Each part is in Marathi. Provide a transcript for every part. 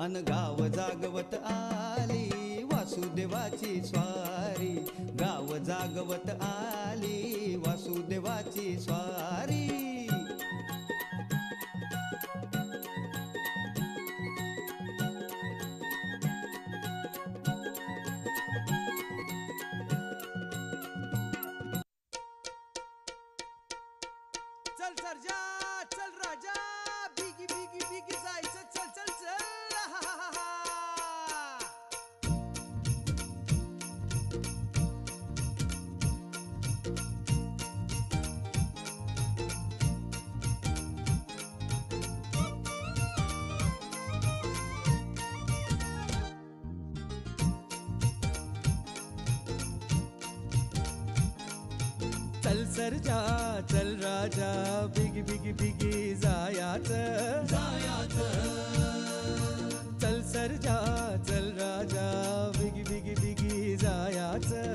अन गाव जागवत आली वासुदेवाची स्वारी, गाव जागवत आली वासुदेवाची स्वारी। चल सर्जा चल राजा, बिगी बिगी बिगी जायचं, चल चल चल हा हा हा हा। चल सर्जा चल राजा, बिगी बिगी बिगी जायाचं चल सर्जा चल राजा, बिगी बिगी बिगी जायाचं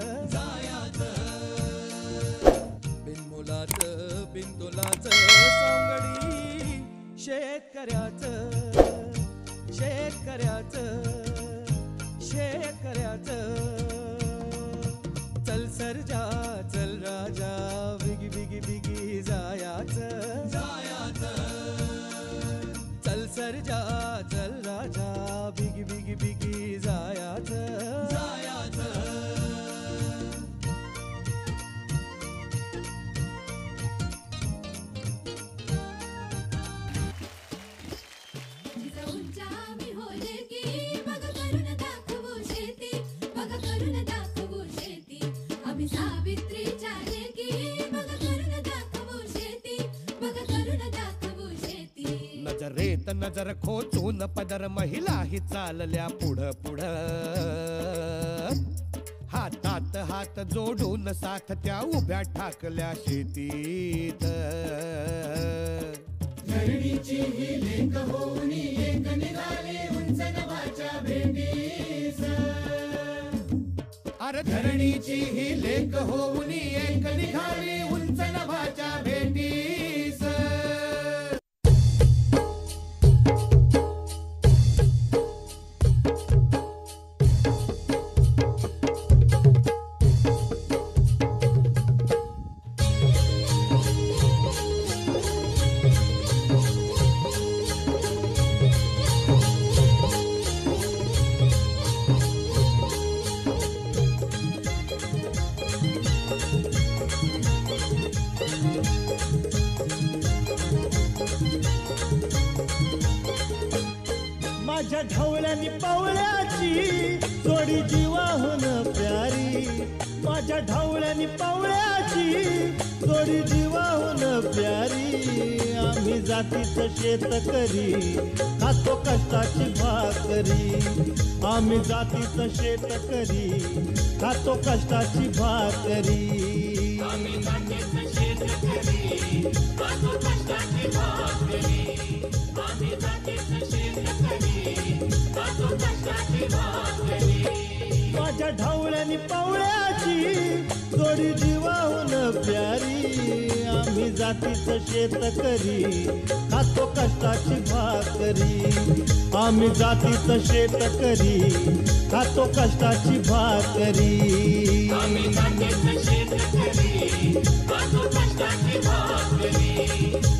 बिनमुलाचं बिनतोलाचं सोंगडी शेतकऱ्याचं चल सर्जा चल राजा, बिगी बिगी बिगी जायाचं चल सर्जा चल राजा, बिगी बिगी बिगी जायाचं जिजाऊंच्या आम्ही होले की मग करून दाखवू शेती, मग करून दाखवू शेती। आम्ही सावित्रीच्या लेकी मग करून दाखवू शेती, मग करून दाखवू शेती। नजरेत नजर खोचून पदर महिला ही चालल्या पुढं पुढं, हातात हात जोडून साथ त्या उभ्या ठाकल्या शेतीत। धरणीची ही लेक होऊन एक निघाली उंच नभाच्या भेटीस, अरे धरणीची ही लेक होऊन एक निघाली उंच नभाच्या भेटीस। माझ्या ढवळ्यानी पावळ्याची जोडी जीवाहून प्यारी, माझ्या ढवळ्यानी पावळ्याची जोडी जीवाहून प्यारी। आम्ही जातीचं शेतकरी खातो कष्टाची भाकरी, आम्ही जातीचं शेतकरी खातो कष्टाची भाकरी। माझ्या ढवळ्यानी पावळ्याची जोडी जीवाहून प्यारी, आम्ही जातीचं शेतकरी खातो कष्टाची भाकरी, आम्ही जातीचं शेतकरी खातो कष्टाची भाकरी। आम्ही जातीचं शेतकरी खातो कष्टाची भाकरी।